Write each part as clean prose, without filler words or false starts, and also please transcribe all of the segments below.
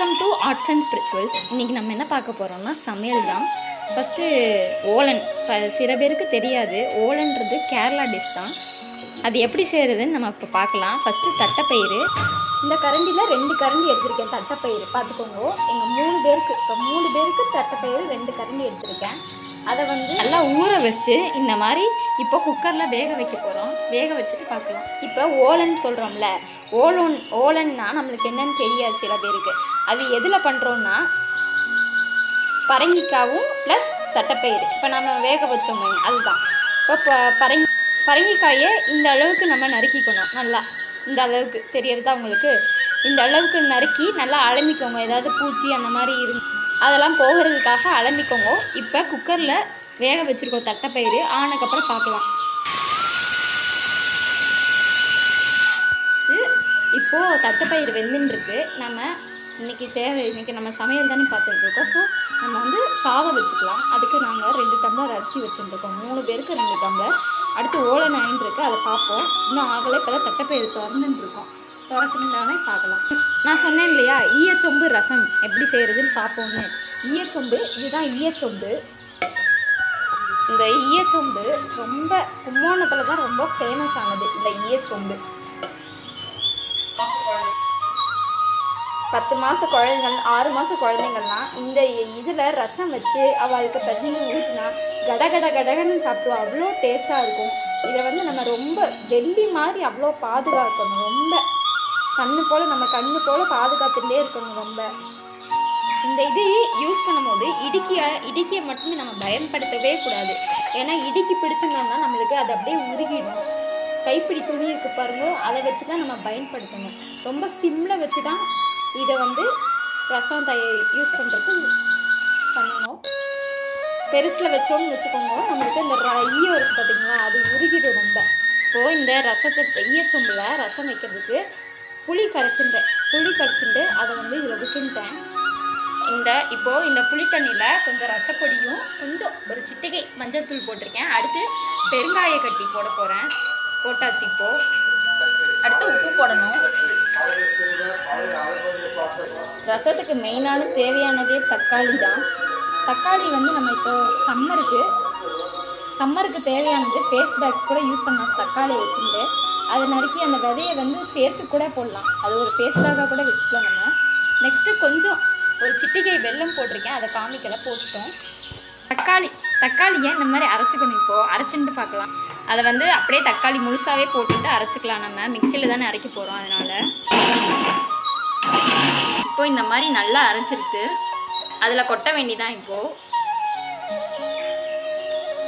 Welcome to arts and spirituals. இன்றைக்கி நம்ம என்ன பார்க்க போகிறோம்னா சமையல் தான். ஃபஸ்ட்டு ஓலன், சில பேருக்கு தெரியாது, ஓலன்றது கேரளா டிஷ் தான். அது எப்படி செய்கிறதுன்னு நம்ம இப்போ பார்க்கலாம். ஃபஸ்ட்டு தட்டைப்பயிறு, இந்த கரண்டியில் 2 கரண்டி எடுத்திருக்கேன். தட்டைப்பயிறு பார்த்துக்கோங்க. எங்கள் 3 பேருக்கு தட்டைப்பயிறு 2 கரண்டி எடுத்திருக்கேன். அதை வந்து நல்லா ஊற வச்சு இந்த மாதிரி இப்போ குக்கரில் வேக வைக்க போகிறோம். வேக வச்சுட்டு பார்க்கலாம். இப்போ ஓலன் சொல்கிறோம்ல, ஓலன்னா நம்மளுக்கு என்னன்னு தெரியாது சில பேருக்கு. அது எதில் பண்ணுறோன்னா பரங்கிக்காவும் ப்ளஸ் தட்டைப்பயிறு இப்போ நம்ம வேக வச்சோமே அதுதான். இப்போ பரங்கிக்காயை இந்த அளவுக்கு நம்ம நறுக்கிக்கணும். நல்லா இந்த அளவுக்கு தெரியறதா உங்களுக்கு? இந்த அளவுக்கு நறுக்கி நல்லா அலம்பிக்கோங்க. ஏதாவது பூச்சி அந்த மாதிரி அதெல்லாம் போகிறதுக்காக அலம்பிக்கோங்க. இப்போ குக்கரில் வேக வச்சுருக்கோம் தட்டைப்பயிறு. ஆனதுக்கப்புறம் பார்க்கலாம். இப்போது தட்டைப்பயிறு வெந்துட்டுருக்கு. நம்ம இன்றைக்கி நம்ம சமையல் தானே பார்த்துட்ருக்கோம். ஸோ நம்ம வந்து சாதம் வச்சுக்கலாம். அதுக்கு நாங்கள் 2 டம்ளர் அரிசி வச்சுருக்கோம். 3 பேருக்கு 2 டம்ளர். அடுத்து ஓலன் ஆயின்ட்டுருக்கு, அதை பார்ப்போம். இன்னும் ஆகலை. இப்போ தான் தட்டைப்பயிறு திறந்துட்டுருக்கோம். திறக்குந்தானே பார்க்கலாம். நான் சொன்னேன் இல்லையா, ஈயச்சொம்பு ரசம் எப்படி செய்கிறதுன்னு பார்ப்போன்னு. ஈயச்சொம்பு இதுதான். ஈயச்சொம்பு, இந்த ஈயச்சொம்பு ரொம்ப கும்போணத்தில் தான் ரொம்ப ஃபேமஸ் ஆனது. இந்த ஈயச்சொம்பு 10 மாத குழந்தைங்கள், 6 மாத குழந்தைங்கள்லாம் இந்த இதில் ரசம் வச்சு அவளுக்கு பசங்க ஊற்றினா கடகடன்னு சாப்பிடுவா. அவ்வளோ டேஸ்ட்டாக இருக்கும். இதை வந்து நம்ம ரொம்ப வெள்ளி மாதிரி அவ்வளோ பாதுகாக்கணும். ரொம்ப நம்ம கண்ணு போல் பாதுகாத்துட்டே இருக்கணும். ரொம்ப இந்த இது யூஸ் பண்ணும்போது இடுக்கியை மட்டுமே நம்ம பயன்படுத்தவே கூடாது. ஏன்னா இடுக்கி பிடிச்சிருந்தோம்னா நம்மளுக்கு அது அப்படியே உருகிடும். கைப்பிடி துணி இருக்குது பாருங்க, அதை வச்சு தான் நம்ம பயன்படுத்தணும். ரொம்ப சிம்மில் வச்சு தான் இதை வந்து ரசம் யூஸ் பண்ணுறதுக்கு பண்ணணும். பெருசில் வச்சோன்னு வச்சுக்கோங்க, நம்மளுக்கு இந்த ஈயம் இருக்குது பார்த்திங்களா, அது உருகிடும் ரொம்ப. இப்போது இந்த ரசத்தை ஈயச்சொம்பில் ரசம் வைக்கிறதுக்கு புளி கரைச்சிட்டு அதை வந்து இதில் விட்டுட்டேன். இப்போது இந்த புளி தண்ணியில் கொஞ்சம் ரசப்பொடியும் கொஞ்சம் ஒரு சிட்டிகை மஞ்சள் தூள் போட்டிருக்கேன். அடுத்து பெருங்காய கட்டி போட போகிறேன். போட்டாச்சு. இப்போது அடுத்து உப்பு போடணும். ரசத்துக்கு மெயினான தேவையானதே தக்காளி தான். தக்காளி வந்து நம்ம இப்போ சம்மருக்கு தேவையானது ஃபேஸ் பேக் கூட யூஸ் பண்ணலாம். தக்காளியை வச்சுட்டு அதை நறுக்கி அந்த விதையை வந்து ஃபேஸுக்கு கூட போடலாம். அது ஒரு ஃபேஸ் பேக்காக கூட வச்சுக்கலாம் நம்ம. நெக்ஸ்ட்டு கொஞ்சம் ஒரு சிட்டிகை வெல்லம் போட்டிருக்கேன், அதை காமிக்கலை, போட்டுட்டோம். தக்காளியை இந்த மாதிரி அரைச்சிக்கணும். இப்போது அரைச்சிட்டு பார்க்கலாம். அதை வந்து அப்படியே தக்காளி முழுசாகவே போட்டுட்டு அரைச்சிக்கலாம். நம்ம மிக்சியில் தானே அரைக்க போகிறோம், அதனால். இப்போது இந்த மாதிரி நல்லா அரைச்சிருக்கு. அதில் கொட்ட வேண்டிதான். இப்போது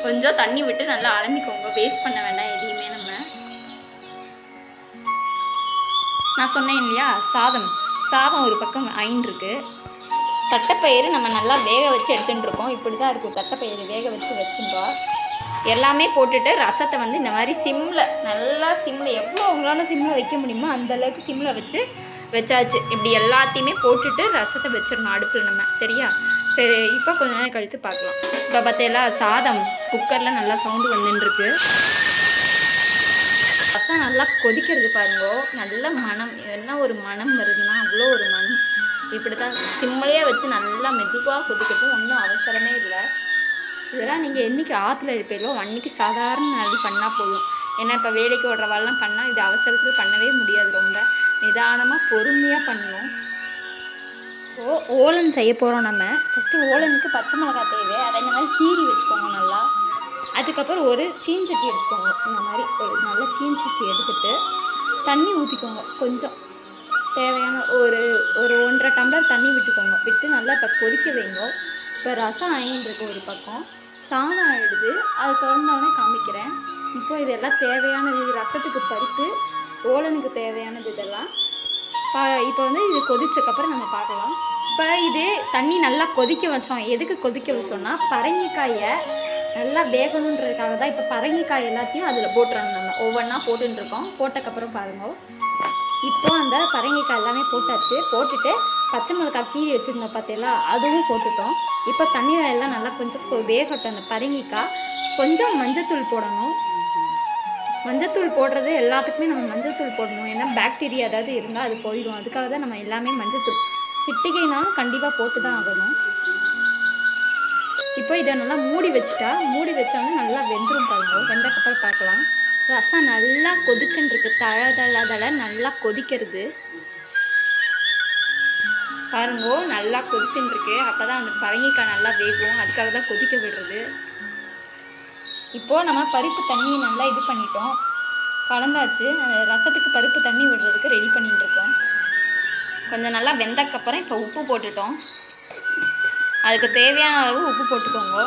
கொஞ்சம் தண்ணி விட்டு நல்லா அலம்பிக்கோங்க. வேஸ்ட் பண்ண வேண்டாம் எதையுமே. நான் சொன்னேன் இல்லையா, சாதம் ஒரு பக்கம் ஆயின்ட்டுருக்கு. தட்டைப்பயிறு நம்ம நல்லா வேக வச்சு எடுத்துட்டுருக்கோம். இப்படி தான் இருக்கும் தட்டைப்பயிறு வேக வச்சுட்டோம். எல்லாமே போட்டுட்டு ரசத்தை வந்து இந்த மாதிரி நல்லா சிம்மில் எவ்வளோ உங்களால் சிம்மில் வைக்க முடியுமோ அந்தளவுக்கு சிம்மில் வச்சாச்சு. இப்படி எல்லாத்தையுமே போட்டுட்டு ரசத்தை வச்சிடணும் அடுப்பில் நம்ம. சரியா? சரி, இப்போ கொஞ்ச நேரம் கழித்து பார்க்கலாம். இப்போ பார்த்தீங்களா, சாதம் குக்கரில் நல்லா சவுண்டு வந்துட்டுருக்கு. ரசம் நல்லா கொதிக்கிறது பாருங்க. நல்ல மனம், என்ன ஒரு மனம் வருதுன்னா அவ்வளோ ஒரு மனம். இப்படி தான் சிம்மிலேயே வச்சு நல்லா மெதுவாக கொதிக்கட்டும். ஒன்றும் அவசரமே இல்லை. இதெல்லாம் நீங்கள் என்றைக்கு ஆற்றுல இருப்பீங்களோ அன்றைக்கி சாதாரண நாள் பண்ணால் போதும். ஏன்னா இப்போ வேலைக்கு ஓடுறவாள்லாம் பண்ணால் இது அவசரத்துக்கு பண்ணவே முடியாது. ரொம்ப நிதானமாக பொறுமையாக பண்ணணும். ஓலன் செய்ய போகிறோம் நம்ம. ஃபஸ்ட்டு ஓலனுக்கு பச்சை மிளகாய் தேவை. அதை இந்த மாதிரி கீறி வச்சுக்கோங்க நல்லா. அதுக்கப்புறம் ஒரு சீன்சட்டி எடுத்துக்கோங்க. இந்த மாதிரி ஒரு நல்ல சீன்சட்டி எடுத்துகிட்டு தண்ணி ஊற்றிக்கோங்க. கொஞ்சம் தேவையான ஒரு 1.5 டம்ளர் தண்ணி விட்டுக்கோங்க. விட்டு நல்லா இப்போ கொதிக்க வைங்க. இப்போ ரசம் ஆயின்றிருக்கு ஒரு பக்கம், சாதம் ஆகிடுது. அது திறந்தோடனே காமிக்கிறேன். இப்போ இதெல்லாம் தேவையானது. ரசத்துக்கு பருப்பு, ஓலனுக்கு தேவையானது இதெல்லாம். இப்போ வந்து இது கொதிச்சக்கப்புறம் நம்ம பார்க்கலாம். இப்போ இது தண்ணி நல்லா கொதிக்க வச்சோம். எதுக்கு கொதிக்க வச்சோன்னா பரங்கிக்காயை நல்லா வேகணுன்றதுக்காக தான். இப்போ பரங்கிக்காய் எல்லாத்தையும் அதில் போட்டுறணும். நம்ம ஒவ்வொன்றா போட்டுருக்கோம். போட்டக்கப்புறம் பாருங்கள். இப்போது அந்த பரங்கிக்காய் எல்லாமே போட்டாச்சு. போட்டுட்டு பச்சை மிளகாய் கீறி வச்சுருந்தோம் பார்த்தீங்களா, அதுவும் போட்டுட்டோம். இப்போ தண்ணீர் எல்லாம் நல்லா கொஞ்சம் வேகட்டும். அந்த பரங்கிக்காய் கொஞ்சம் மஞ்சத்தூள் போடணும். மஞ்சத்தூள் போடுறது எல்லாத்துக்குமே நம்ம மஞ்சத்தூள் போடணும். ஏன்னா பாக்டீரியா ஏதாவது இருந்தால் அது போயிடும். அதுக்காக தான் நம்ம எல்லாமே மஞ்சத்தூள் சிட்டிகைனாலும் கண்டிப்பாக போட்டு தான் ஆகணும். இப்போ இதை நல்லா மூடி வச்சாலும் நல்லா வெந்துடும் பாருங்க. வெந்தக்கப்புறம் பார்க்கலாம். ரசம் நல்லா கொதிச்சுன்னு இருக்கு. தழ நல்லா கொதிக்கிறது பாருங்க. நல்லா கொதிச்சுன்னு இருக்கு. அப்போ தான் அந்த பரங்கிக்காய் நல்லா வேகும். அதுக்காக தான் கொதிக்க விடுறது. இப்போது நம்ம பருப்பு தண்ணி நல்லா இது பண்ணிட்டோம், கலந்தாச்சு. ரசத்துக்கு பருப்பு தண்ணி விடுறதுக்கு ரெடி பண்ணிட்டு இருக்கோம். கொஞ்சம் நல்லா வெந்தக்கப்புறம் இப்போ உப்பு போட்டுட்டோம். அதுக்கு தேவையான அளவு உப்பு போட்டுக்கோங்க.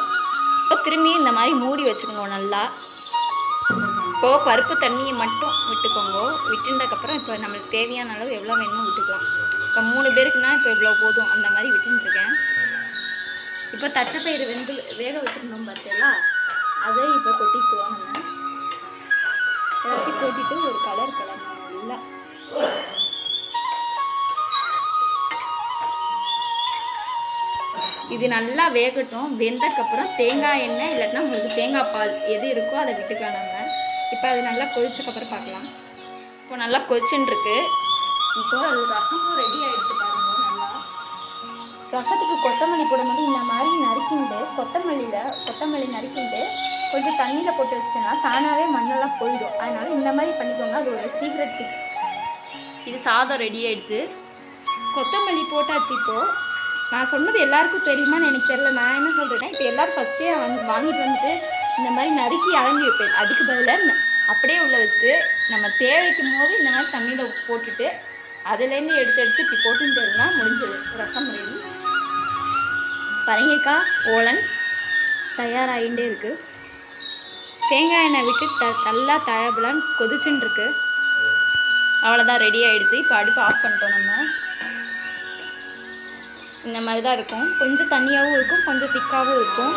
இப்போ திரும்பி இந்த மாதிரி மூடி வச்சுக்கோங்க நல்லா. இப்போது பருப்பு தண்ணியை மட்டும் விட்டுக்கோங்க. விட்டுன்றதுக்கப்புறம் இப்போ நம்மளுக்கு தேவையான அளவு எவ்வளோ வேணுமோ விட்டுக்கலாம். இப்போ 3 பேருக்குன்னா இப்போ இவ்வளோ போதும், அந்த மாதிரி விட்டுருக்கேன். இப்போ தட்டைப்பயிறு வேக வச்சுருந்தோம் பார்த்தீங்களா, அதை இப்போ கொட்டிக்குவோம். நம்ம எல்லாத்தையும் கொட்டிட்டு ஒரு கலர் நல்லா இது நல்லா வேகட்டும். வெந்தக்கப்புறம் தேங்காய் எண்ணெய் இல்லாட்டினா உங்களுக்கு தேங்காய் பால் எது இருக்கோ அதை விட்டுக்கலாம் நம்ம. இப்போ அது நல்லா கொதிச்சக்கப்புறம் பார்க்கலாம். இப்போ நல்லா கொதிச்சுன்னு இருக்கு. இப்போ அது ரசமும் ரெடி ஆகிடுச்சு பாருங்க. நல்லா ரசத்துக்கு கொத்தமல்லி போடும்போது இந்த மாதிரி நறுக்கிண்டு கொத்தமல்லி நறுக்கிண்டு கொஞ்சம் தண்ணியில் போட்டு வச்சிட்டோன்னா தானாகவே மண்ணெல்லாம் போயிடும். அதனால் இந்த மாதிரி பண்ணிக்கோங்க. அது ஒரு சீக்ரெட் டிப்ஸ். இது சாதம் ரெடி ஆகிடுது. கொத்தமல்லி போட்டாச்சு. இப்போது நான் சொன்னது எல்லாருக்கும் தெரியுமான்னு எனக்கு தெரியல. நான் என்ன சொல்கிறேன்னா, இப்போ எல்லோரும் ஃபஸ்ட்டே வாங்கிட்டு வந்துட்டு இந்த மாதிரி நறுக்கி அலங்கி வைப்பேன். அதுக்கு பதிலாக அப்படியே உள்ள வச்சுட்டு நம்ம தேவைக்கும் போது இந்த மாதிரி தண்ணியில் போட்டுட்டு அதுலேருந்து எடுத்து இப்படி போட்டுட்டோம்னா முடிஞ்சது. ரசம் ரெடி. பரங்கிக்காய் ஓலன் தயாராகிட்டே இருக்குது. தேங்காய் எண்ணெய் விட்டு நல்லா தழபலான்னு கொதிச்சுன்னு இருக்கு. அவ்வளோதான், ரெடி ஆகிடுது. இப்போ அடுப்பு ஆஃப் பண்ணிட்டோம். நம்ம இந்த மாதிரி தான் இருக்கும். கொஞ்சம் தண்ணியாகவும் இருக்கும், கொஞ்சம் திக்காகவும் இருக்கும்.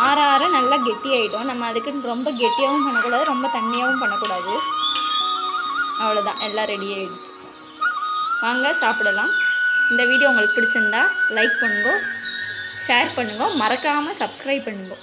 ஆற நல்லா கெட்டியாகிடும். நம்ம அதுக்கு ரொம்ப கெட்டியாகவும் பண்ணக்கூடாது, ரொம்ப தண்ணியாகவும் பண்ணக்கூடாது. அவ்வளோதான், எல்லாம் ரெடி ஆகிடுச்சு. வாங்க சாப்பிடலாம். இந்த வீடியோ உங்களுக்கு பிடிச்சிருந்தா லைக் பண்ணுங்க, ஷேர் பண்ணுங்க, மறக்காமல் சப்ஸ்கிரைப் பண்ணுங்க.